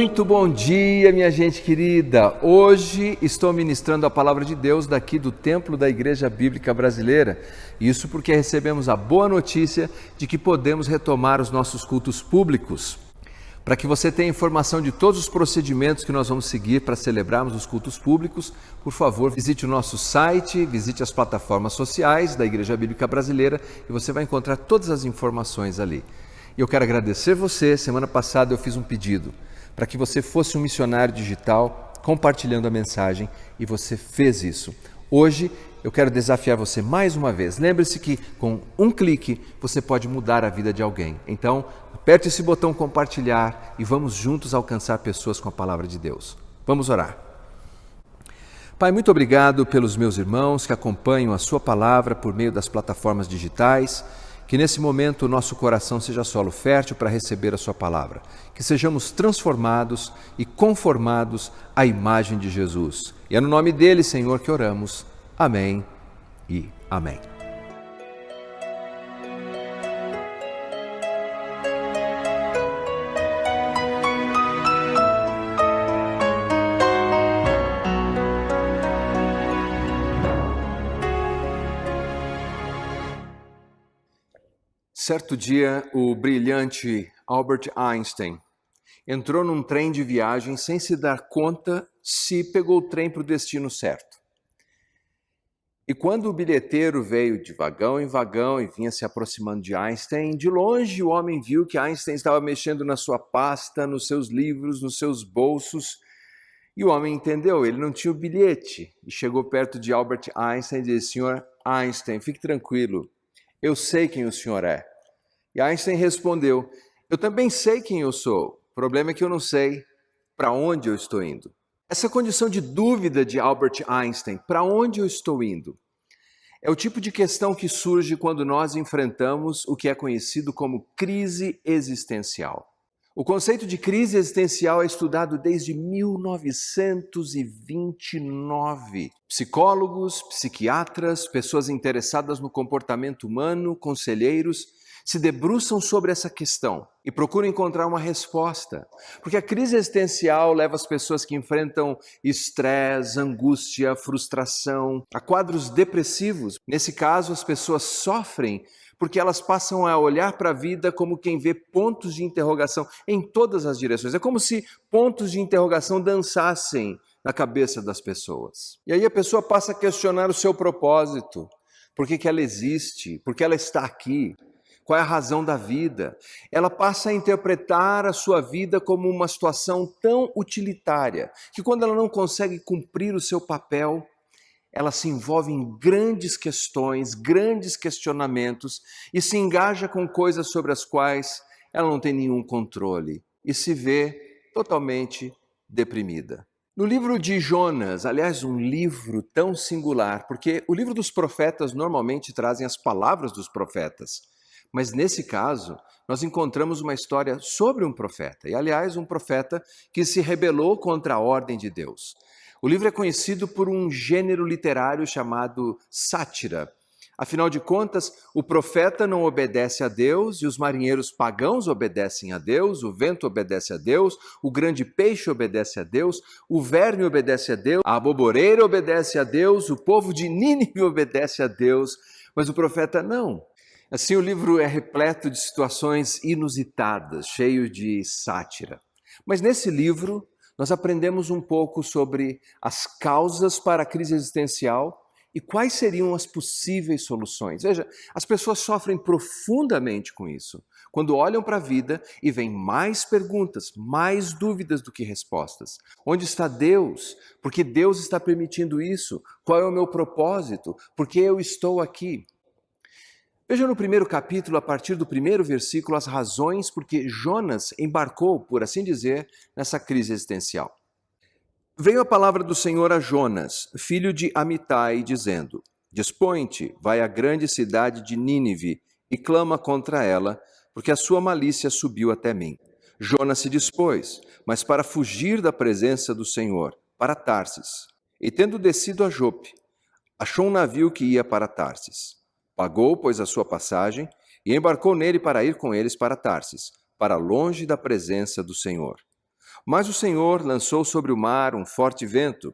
Muito bom dia, minha gente querida. Hoje estou ministrando a palavra de Deus daqui do Templo da Igreja Bíblica Brasileira. Isso porque recebemos a boa notícia de que podemos retomar os nossos cultos públicos. Para que você tenha informação de todos os procedimentos que nós vamos seguir para celebrarmos os cultos públicos, por favor, visite o nosso site, visite as plataformas sociais da Igreja Bíblica Brasileira e você vai encontrar todas as informações ali. E eu quero agradecer você. Semana passada eu fiz um pedido para que você fosse um missionário digital compartilhando a mensagem e você fez isso. Hoje eu quero desafiar você mais uma vez. Lembre-se que com um clique você pode mudar a vida de alguém. Então, aperte esse botão compartilhar e vamos juntos alcançar pessoas com a palavra de Deus. Vamos orar. Pai, muito obrigado pelos meus irmãos que acompanham a sua palavra por meio das plataformas digitais. Que nesse momento o nosso coração seja solo fértil para receber a sua palavra. Que sejamos transformados e conformados à imagem de Jesus. E é no nome dele, Senhor, que oramos. Amém e amém. Certo dia, o brilhante Albert Einstein entrou num trem de viagem sem se dar conta se pegou o trem para o destino certo. E quando o bilheteiro veio de vagão em vagão e vinha se aproximando de Einstein, de longe o homem viu que Einstein estava mexendo na sua pasta, nos seus livros, nos seus bolsos. E o homem entendeu, ele não tinha o bilhete. E chegou perto de Albert Einstein e disse: "Senhor Einstein, fique tranquilo, eu sei quem o senhor é." E Einstein respondeu: "Eu também sei quem eu sou. O problema é que eu não sei para onde eu estou indo." Essa condição de dúvida de Albert Einstein, para onde eu estou indo, é o tipo de questão que surge quando nós enfrentamos o que é conhecido como crise existencial. O conceito de crise existencial é estudado desde 1929. Psicólogos, psiquiatras, pessoas interessadas no comportamento humano, conselheiros, se debruçam sobre essa questão e procuram encontrar uma resposta. Porque a crise existencial leva as pessoas que enfrentam estresse, angústia, frustração, a quadros depressivos. Nesse caso, as pessoas sofrem porque elas passam a olhar para a vida como quem vê pontos de interrogação em todas as direções. É como se pontos de interrogação dançassem na cabeça das pessoas. E aí a pessoa passa a questionar o seu propósito. Por que ela existe? Por que ela está aqui? Qual é a razão da vida? Ela passa a interpretar a sua vida como uma situação tão utilitária que quando ela não consegue cumprir o seu papel, ela se envolve em grandes questões, grandes questionamentos e se engaja com coisas sobre as quais ela não tem nenhum controle e se vê totalmente deprimida. No livro de Jonas, aliás, um livro tão singular, porque o livro dos profetas normalmente trazem as palavras dos profetas. Mas nesse caso, nós encontramos uma história sobre um profeta, e aliás, um profeta que se rebelou contra a ordem de Deus. O livro é conhecido por um gênero literário chamado sátira. Afinal de contas, o profeta não obedece a Deus e os marinheiros pagãos obedecem a Deus, o vento obedece a Deus, o grande peixe obedece a Deus, o verme obedece a Deus, a aboboreira obedece a Deus, o povo de Nínive obedece a Deus, mas o profeta não. Assim, o livro é repleto de situações inusitadas, cheio de sátira. Mas nesse livro, nós aprendemos um pouco sobre as causas para a crise existencial e quais seriam as possíveis soluções. Veja, as pessoas sofrem profundamente com isso, quando olham para a vida e veem mais perguntas, mais dúvidas do que respostas. Onde está Deus? Por que Deus está permitindo isso? Qual é o meu propósito? Por que eu estou aqui? Veja no primeiro capítulo, a partir do primeiro versículo, as razões por que Jonas embarcou, por assim dizer, nessa crise existencial. Veio a palavra do Senhor a Jonas, filho de Amitai, dizendo: "Dispõe-te, vai à grande cidade de Nínive e clama contra ela, porque a sua malícia subiu até mim." Jonas se dispôs, mas para fugir da presença do Senhor, para Tarsis. E tendo descido a Jope, achou um navio que ia para Tarsis. Pagou, pois, a sua passagem e embarcou nele para ir com eles para Tarsis, para longe da presença do Senhor. Mas o Senhor lançou sobre o mar um forte vento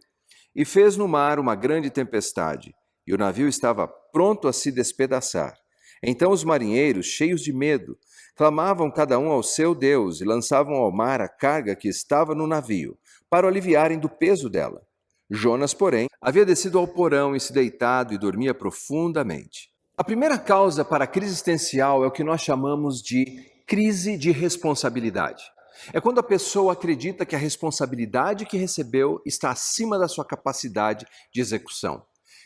e fez no mar uma grande tempestade, e o navio estava pronto a se despedaçar. Então os marinheiros, cheios de medo, clamavam cada um ao seu Deus e lançavam ao mar a carga que estava no navio, para o aliviarem do peso dela. Jonas, porém, havia descido ao porão e se deitado e dormia profundamente. A primeira causa para a crise existencial é o que nós chamamos de crise de responsabilidade. É quando a pessoa acredita que a responsabilidade que recebeu está acima da sua capacidade de execução.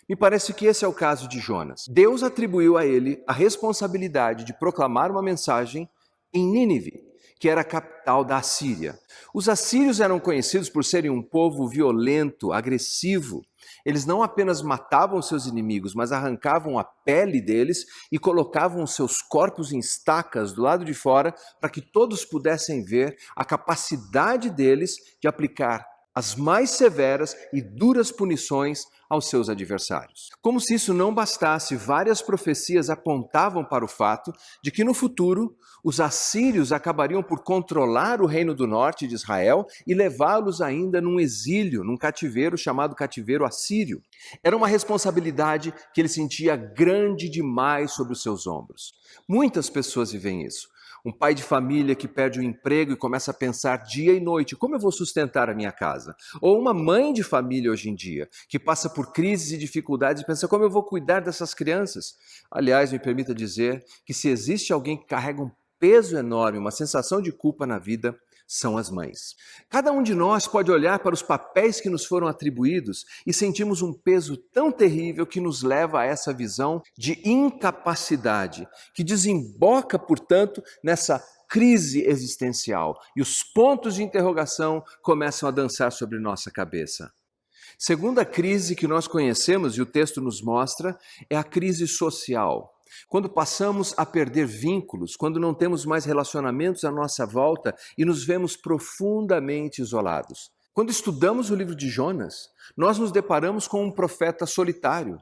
Me parece que esse é o caso de Jonas. Deus atribuiu a ele a responsabilidade de proclamar uma mensagem em Nínive, que era a capital da Assíria. Os assírios eram conhecidos por serem um povo violento, agressivo. Eles não apenas matavam seus inimigos, mas arrancavam a pele deles e colocavam seus corpos em estacas do lado de fora para que todos pudessem ver a capacidade deles de aplicar as mais severas e duras punições aos seus adversários. Como se isso não bastasse, várias profecias apontavam para o fato de que no futuro os assírios acabariam por controlar o reino do norte de Israel e levá-los ainda num exílio, num cativeiro chamado cativeiro assírio. Era uma responsabilidade que ele sentia grande demais sobre os seus ombros. Muitas pessoas vivem isso. Um pai de família que perde o emprego e começa a pensar dia e noite, como eu vou sustentar a minha casa? Ou uma mãe de família hoje em dia, que passa por crises e dificuldades e pensa, como eu vou cuidar dessas crianças? Aliás, me permita dizer que se existe alguém que carrega um peso enorme, uma sensação de culpa na vida, são as mães. Cada um de nós pode olhar para os papéis que nos foram atribuídos e sentimos um peso tão terrível que nos leva a essa visão de incapacidade, que desemboca, portanto, nessa crise existencial. E os pontos de interrogação começam a dançar sobre nossa cabeça. Segunda crise que nós conhecemos, e o texto nos mostra, é a crise social. Quando passamos a perder vínculos, quando não temos mais relacionamentos à nossa volta e nos vemos profundamente isolados. Quando estudamos o livro de Jonas, nós nos deparamos com um profeta solitário.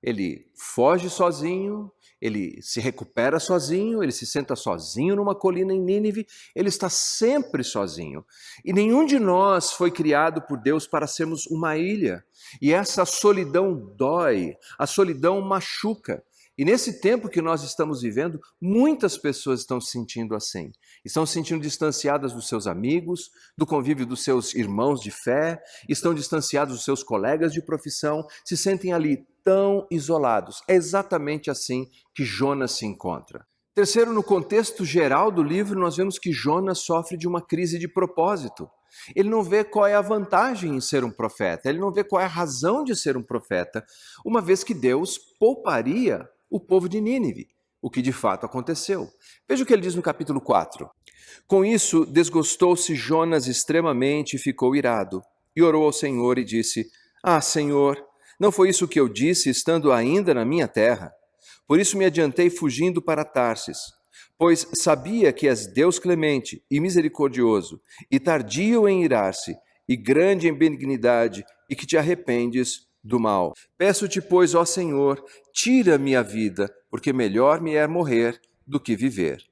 Ele foge sozinho, ele se recupera sozinho, ele se senta sozinho numa colina em Nínive, ele está sempre sozinho. E nenhum de nós foi criado por Deus para sermos uma ilha. E essa solidão dói, a solidão machuca. E nesse tempo que nós estamos vivendo, muitas pessoas estão se sentindo assim. Estão se sentindo distanciadas dos seus amigos, do convívio dos seus irmãos de fé, estão distanciados dos seus colegas de profissão, se sentem ali tão isolados. É exatamente assim que Jonas se encontra. Terceiro, no contexto geral do livro, nós vemos que Jonas sofre de uma crise de propósito. Ele não vê qual é a vantagem em ser um profeta, ele não vê qual é a razão de ser um profeta, uma vez que Deus pouparia o povo de Nínive, o que de fato aconteceu. Veja o que ele diz no capítulo 4. Com isso, desgostou-se Jonas extremamente e ficou irado, e orou ao Senhor e disse, Ah, Senhor, não foi isso que eu disse estando ainda na minha terra? Por isso me adiantei fugindo para Tarsis, pois sabia que és Deus clemente e misericordioso, e tardio em irar-se, e grande em benignidade, e que te arrependes do mal. Peço-te, pois, ó Senhor, tira-me a vida, porque melhor me é morrer do que viver.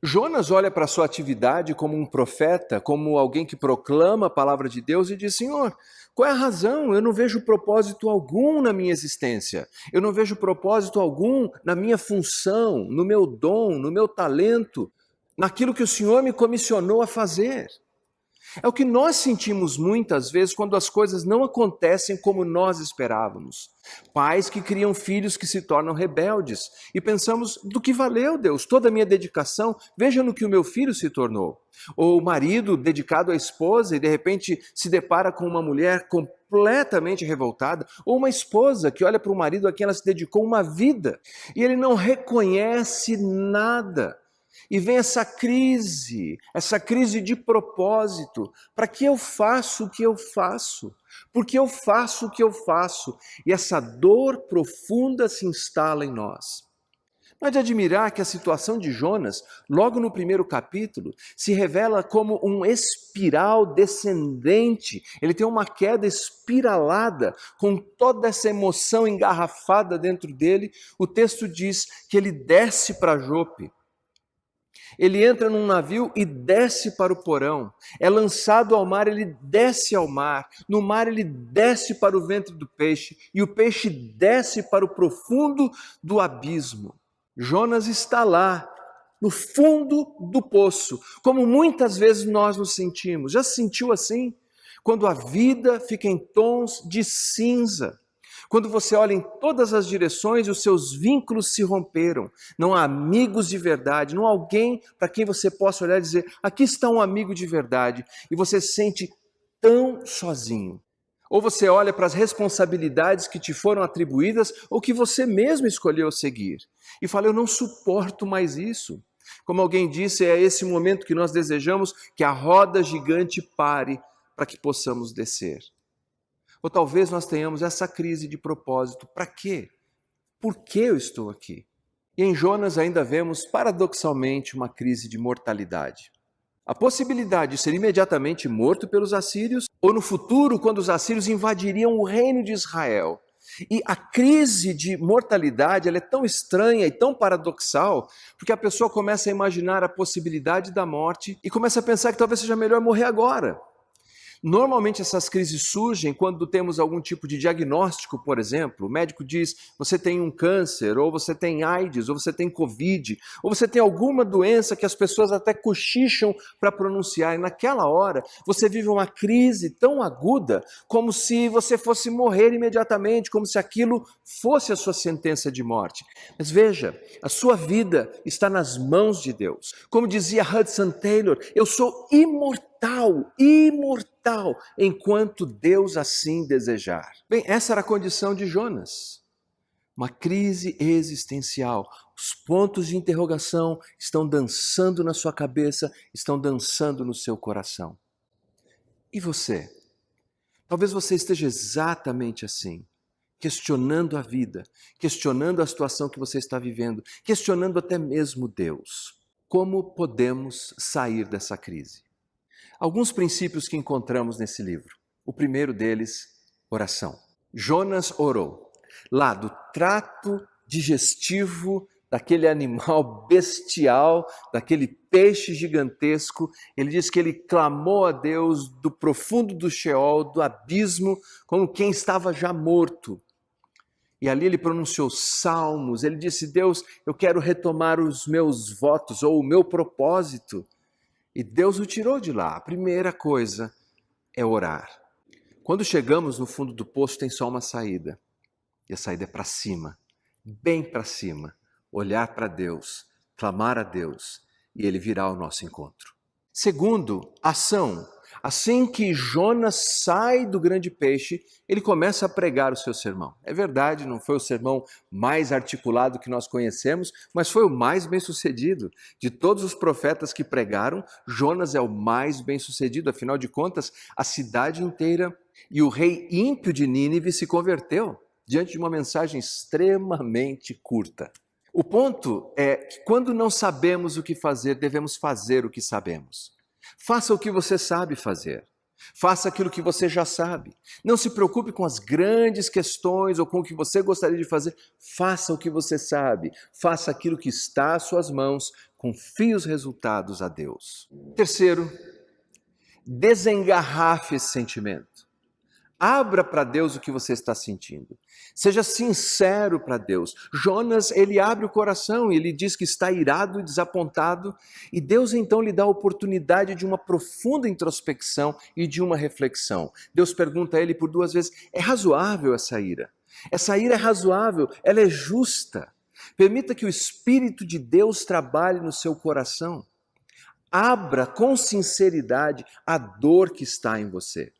Jonas olha para a sua atividade como um profeta, como alguém que proclama a palavra de Deus e diz, Senhor, qual é a razão? Eu não vejo propósito algum na minha existência. Eu não vejo propósito algum na minha função, no meu dom, no meu talento, naquilo que o Senhor me comissionou a fazer. É o que nós sentimos muitas vezes quando as coisas não acontecem como nós esperávamos. Pais que criam filhos que se tornam rebeldes e pensamos, do que valeu, Deus, toda a minha dedicação, veja no que o meu filho se tornou. Ou o marido dedicado à esposa e de repente se depara com uma mulher completamente revoltada, ou uma esposa que olha para o marido a quem ela se dedicou uma vida e ele não reconhece nada. E vem essa crise de propósito. Para que eu faço o que eu faço? Por que eu faço o que eu faço? E essa dor profunda se instala em nós. Não é de admirar que a situação de Jonas, logo no primeiro capítulo, se revela como um espiral descendente. Ele tem uma queda espiralada, com toda essa emoção engarrafada dentro dele. O texto diz que ele desce para Jope. Ele entra num navio e desce para o porão. É lançado ao mar, ele desce ao mar. No mar ele desce para o ventre do peixe e o peixe desce para o profundo do abismo. Jonas está lá, no fundo do poço, como muitas vezes nós nos sentimos. Já se sentiu assim? Quando a vida fica em tons de cinza. Quando você olha em todas as direções e os seus vínculos se romperam, não há amigos de verdade, não há alguém para quem você possa olhar e dizer, aqui está um amigo de verdade, e você se sente tão sozinho. Ou você olha para as responsabilidades que te foram atribuídas ou que você mesmo escolheu seguir e fala, eu não suporto mais isso. Como alguém disse, é esse momento que nós desejamos que a roda gigante pare para que possamos descer. Ou talvez nós tenhamos essa crise de propósito. Para quê? Por que eu estou aqui? E em Jonas ainda vemos, paradoxalmente, uma crise de mortalidade. A possibilidade de ser imediatamente morto pelos assírios, ou no futuro, quando os assírios invadiriam o reino de Israel. E a crise de mortalidade ela é tão estranha e tão paradoxal, porque a pessoa começa a imaginar a possibilidade da morte e começa a pensar que talvez seja melhor morrer agora. Normalmente essas crises surgem quando temos algum tipo de diagnóstico, por exemplo. O médico diz, você tem um câncer, ou você tem AIDS, ou você tem Covid, ou você tem alguma doença que as pessoas até cochicham para pronunciar. E naquela hora você vive uma crise tão aguda como se você fosse morrer imediatamente, como se aquilo fosse a sua sentença de morte. Mas veja, a sua vida está nas mãos de Deus. Como dizia Hudson Taylor, eu sou imortal, enquanto Deus assim desejar. Bem, essa era a condição de Jonas. Uma crise existencial. Os pontos de interrogação estão dançando na sua cabeça, estão dançando no seu coração. E você? Talvez você esteja exatamente assim, questionando a vida, questionando a situação que você está vivendo, questionando até mesmo Deus. Como podemos sair dessa crise? Alguns princípios que encontramos nesse livro. O primeiro deles, oração. Jonas orou. Lá do trato digestivo daquele animal bestial, daquele peixe gigantesco, ele diz que ele clamou a Deus do profundo do Sheol, do abismo, como quem estava já morto. E ali ele pronunciou salmos, ele disse, Deus, eu quero retomar os meus votos ou o meu propósito. E Deus o tirou de lá. A primeira coisa é orar. Quando chegamos no fundo do poço, tem só uma saída. E a saída é para cima, bem para cima. Olhar para Deus, clamar a Deus, e Ele virá ao nosso encontro. Segundo, ação. Assim que Jonas sai do grande peixe, ele começa a pregar o seu sermão. É verdade, não foi o sermão mais articulado que nós conhecemos, mas foi o mais bem-sucedido. De todos os profetas que pregaram, Jonas é o mais bem-sucedido. Afinal de contas, a cidade inteira e o rei ímpio de Nínive se converteu diante de uma mensagem extremamente curta. O ponto é que quando não sabemos o que fazer, devemos fazer o que sabemos. Faça o que você sabe fazer. Faça aquilo que você já sabe. Não se preocupe com as grandes questões ou com o que você gostaria de fazer. Faça o que você sabe. Faça aquilo que está às suas mãos. Confie os resultados a Deus. Terceiro, desengarrafe esse sentimento. Abra para Deus o que você está sentindo. Seja sincero para Deus. Jonas, ele abre o coração e ele diz que está irado e desapontado. E Deus então lhe dá a oportunidade de uma profunda introspecção e de uma reflexão. Deus pergunta a ele por 2 vezes, é razoável essa ira? Essa ira é razoável, ela é justa. Permita que o Espírito de Deus trabalhe no seu coração. Abra com sinceridade a dor que está em você.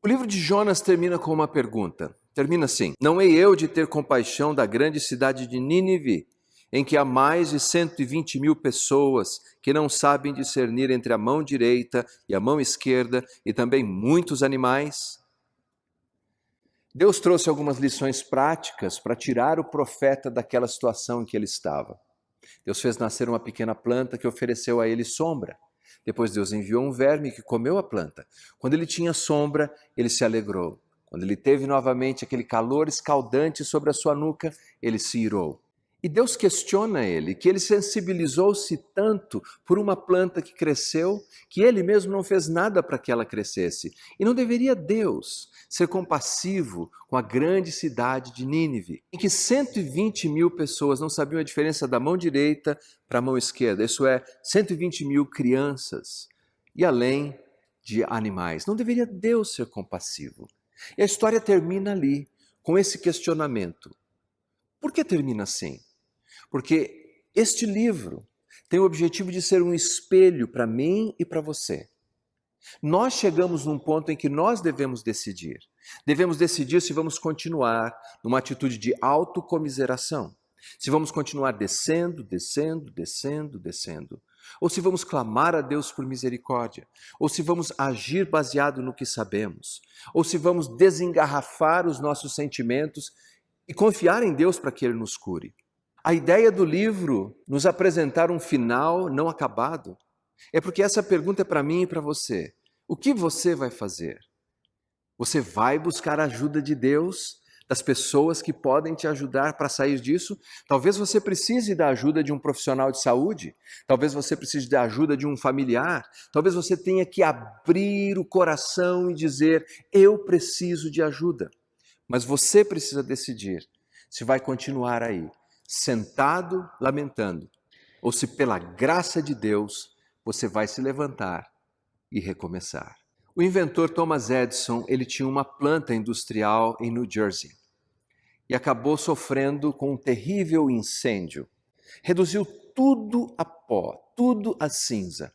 O livro de Jonas termina com uma pergunta. Termina assim: não hei eu de ter compaixão da grande cidade de Nínive, em que há mais de 120 mil pessoas que não sabem discernir entre a mão direita e a mão esquerda, e também muitos animais? Deus trouxe algumas lições práticas para tirar o profeta daquela situação em que ele estava. Deus fez nascer uma pequena planta que ofereceu a ele sombra. Depois Deus enviou um verme que comeu a planta. Quando ele tinha sombra, ele se alegrou. Quando ele teve novamente aquele calor escaldante sobre a sua nuca, ele se irou. E Deus questiona ele, que ele sensibilizou-se tanto por uma planta que cresceu, que ele mesmo não fez nada para que ela crescesse. E não deveria Deus ser compassivo com a grande cidade de Nínive, em que 120 mil pessoas não sabiam a diferença da mão direita para a mão esquerda, isso é, 120 mil crianças, e além de animais. Não deveria Deus ser compassivo? E a história termina ali, com esse questionamento. Por que termina assim? Porque este livro tem o objetivo de ser um espelho para mim e para você. Nós chegamos num ponto em que nós devemos decidir. Devemos decidir se vamos continuar numa atitude de autocomiseração, se vamos continuar descendo, descendo, descendo, descendo, ou se vamos clamar a Deus por misericórdia, ou se vamos agir baseado no que sabemos, ou se vamos desengarrafar os nossos sentimentos e confiar em Deus para que Ele nos cure. A ideia do livro nos apresentar um final não acabado é porque essa pergunta é para mim e para você. O que você vai fazer? Você vai buscar a ajuda de Deus, das pessoas que podem te ajudar para sair disso? Talvez você precise da ajuda de um profissional de saúde, talvez você precise da ajuda de um familiar, talvez você tenha que abrir o coração e dizer, eu preciso de ajuda. Mas você precisa decidir se vai continuar aí, sentado, lamentando, ou se pela graça de Deus você vai se levantar e recomeçar. O inventor Thomas Edison, ele tinha uma planta industrial em New Jersey e acabou sofrendo com um terrível incêndio. Reduziu tudo a pó, tudo a cinza.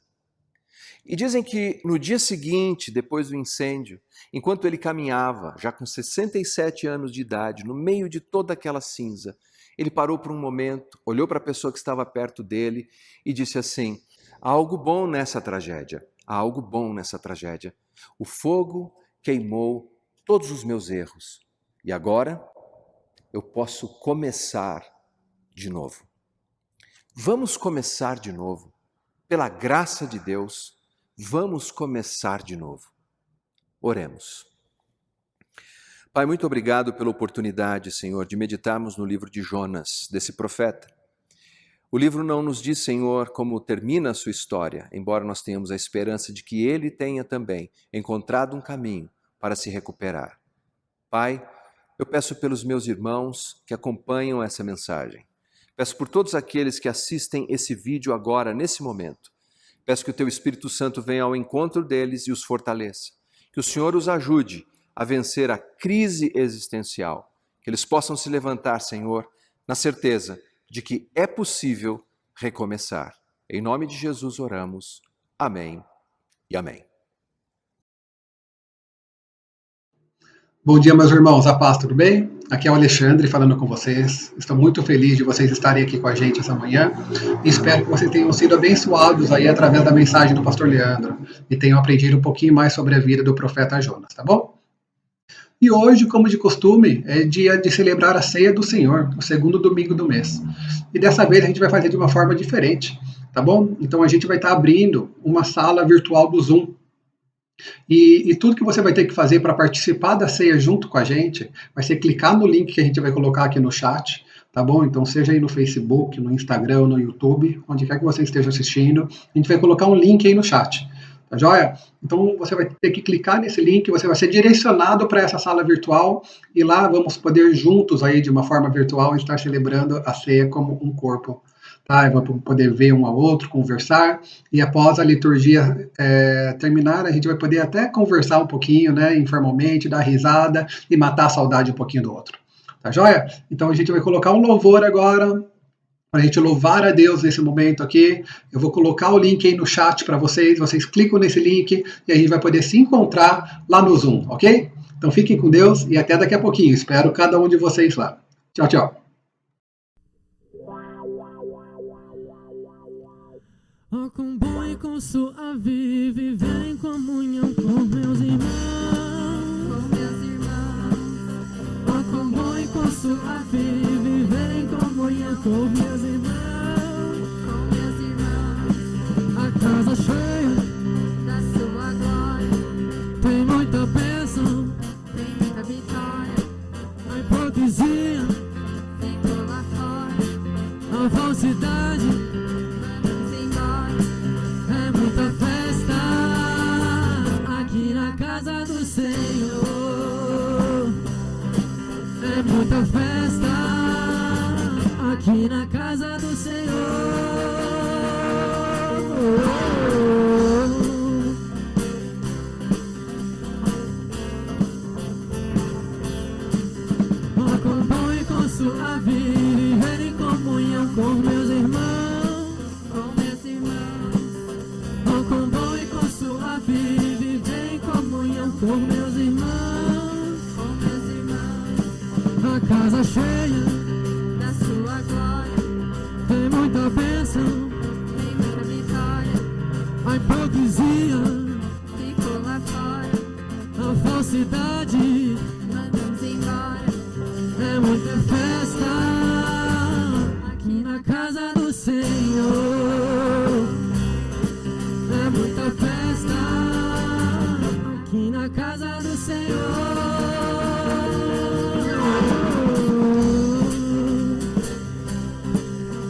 E dizem que no dia seguinte, depois do incêndio, enquanto ele caminhava, já com 67 anos de idade, no meio de toda aquela cinza, ele parou por um momento, olhou para a pessoa que estava perto dele e disse assim, há algo bom nessa tragédia, há algo bom nessa tragédia. O fogo queimou todos os meus erros e agora eu posso começar de novo. Vamos começar de novo. Pela graça de Deus, vamos começar de novo. Oremos. Pai, muito obrigado pela oportunidade, Senhor, de meditarmos no livro de Jonas, desse profeta. O livro não nos diz, Senhor, como termina a sua história, embora nós tenhamos a esperança de que ele tenha também encontrado um caminho para se recuperar. Pai, eu peço pelos meus irmãos que acompanham essa mensagem. Peço por todos aqueles que assistem esse vídeo agora, nesse momento. Peço que o Teu Espírito Santo venha ao encontro deles e os fortaleça. Que o Senhor os ajude a vencer a crise existencial. Que eles possam se levantar, Senhor, na certeza de que é possível recomeçar. Em nome de Jesus oramos. Amém e amém. Bom dia, meus irmãos. A paz, tudo bem? Aqui é o Alexandre falando com vocês. Estou muito feliz de vocês estarem aqui com a gente essa manhã e espero que vocês tenham sido abençoados aí através da mensagem do pastor Leandro e tenham aprendido um pouquinho mais sobre a vida do profeta Jonas, tá bom? E hoje, como de costume, é dia de celebrar a ceia do Senhor, o segundo domingo do mês. E dessa vez a gente vai fazer de uma forma diferente, tá bom? Então a gente vai estar abrindo uma sala virtual do Zoom. E tudo que você vai ter que fazer para participar da ceia junto com a gente, vai ser clicar no link que a gente vai colocar aqui no chat, tá bom? Então seja aí no Facebook, no Instagram, no YouTube, onde quer que você esteja assistindo, a gente vai colocar um link aí no chat. Tá joia? Então você vai ter que clicar nesse link, você vai ser direcionado para essa sala virtual e lá vamos poder juntos aí de uma forma virtual estar celebrando a ceia como um corpo. Tá? Vamos poder ver um ao outro, conversar e após a liturgia terminar, a gente vai poder até conversar um pouquinho, né, informalmente, dar risada e matar a saudade um pouquinho do outro. Tá joia? Então a gente vai colocar um louvor agora, para a gente louvar a Deus nesse momento aqui. Eu vou colocar o link aí no chat para vocês clicam nesse link e a gente vai poder se encontrar lá no Zoom, ok? Então fiquem com Deus e até daqui a pouquinho. Espero cada um de vocês lá. Tchau, tchau. Oh, com bom e com suave, viver em comunhão com meus irmãos. Oh, com bom e com suave, viver em comunhão com meus irmãos. A casa cheia da sua glória, tem muita bênção, tem muita vitória. A hipocrisia ficou lá fora, casa do Senhor. É muita festa aqui na casa do Senhor. Acompanhe com sua vida e viver em comunhão com meus irmãos. Acompanhe com sua vida e viver em comunhão com meus irmãos. A casa cheia Da sua glória, tem muita bênção. tem muita vitória. A hipocrisia, Ficou lá fora, a falsidade, mandamos embora. é muita festa aqui na casa do Senhor. É muita festa aqui na casa do Senhor.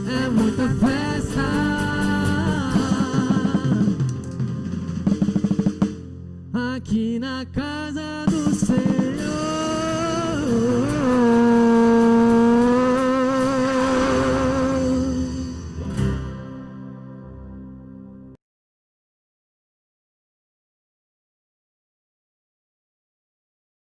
É muita festa aqui na casa do Senhor.